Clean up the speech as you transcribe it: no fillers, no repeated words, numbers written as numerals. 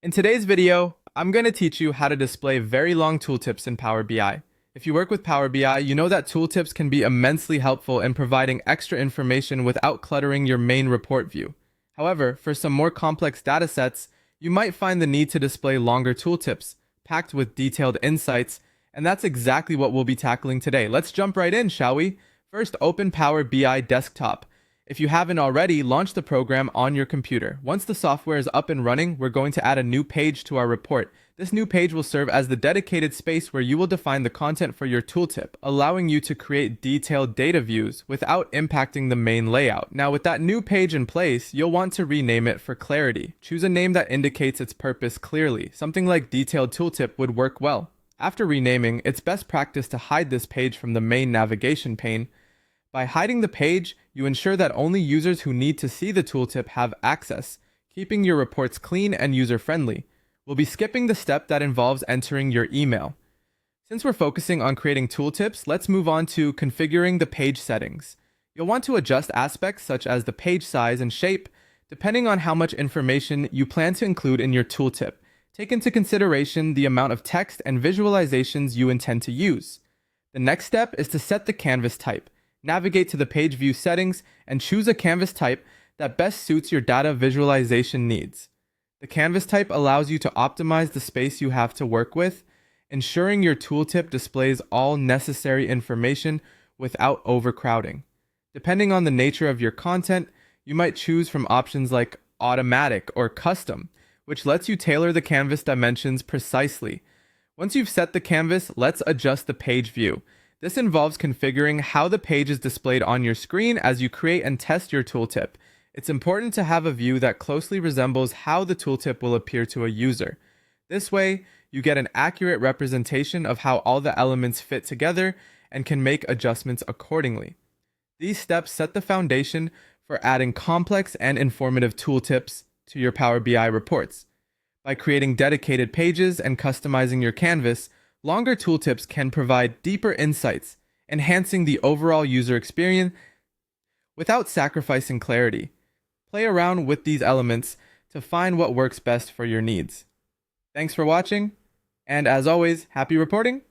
In today's video, I'm going to teach you how to display very long tooltips in Power BI. If you work with Power BI, you know that tooltips can be immensely helpful in providing extra information without cluttering your main report view. However, for some more complex datasets, you might find the need to display longer tooltips, packed with detailed insights, and that's exactly what we'll be tackling today. Let's jump right in, shall we? First, open Power BI Desktop. If you haven't already, launch the program on your computer. Once the software is up and running, we're going to add a new page to our report. This new page will serve as the dedicated space where you will define the content for your tooltip, allowing you to create detailed data views without impacting the main layout. Now, with that new page in place, you'll want to rename it for clarity. Choose a name that indicates its purpose clearly. Something like Detailed Tooltip would work well. After renaming, it's best practice to hide this page from the main navigation pane. By hiding the page, you ensure that only users who need to see the tooltip have access, keeping your reports clean and user-friendly. We'll be skipping the step that involves entering your email. Since we're focusing on creating tooltips, let's move on to configuring the page settings. You'll want to adjust aspects such as the page size and shape, depending on how much information you plan to include in your tooltip. Take into consideration the amount of text and visualizations you intend to use. The next step is to set the canvas type. Navigate to the page view settings and choose a canvas type that best suits your data visualization needs. The canvas type allows you to optimize the space you have to work with, ensuring your tooltip displays all necessary information without overcrowding. Depending on the nature of your content, you might choose from options like automatic or custom, which lets you tailor the canvas dimensions precisely. Once you've set the canvas, let's adjust the page view. This involves configuring how the page is displayed on your screen as you create and test your tooltip. It's important to have a view that closely resembles how the tooltip will appear to a user. This way, you get an accurate representation of how all the elements fit together and can make adjustments accordingly. These steps set the foundation for adding complex and informative tooltips to your Power BI reports. By creating dedicated pages and customizing your canvas, longer tooltips can provide deeper insights, enhancing the overall user experience without sacrificing clarity. Play around with these elements to find what works best for your needs. Thanks for watching, and as always, happy reporting!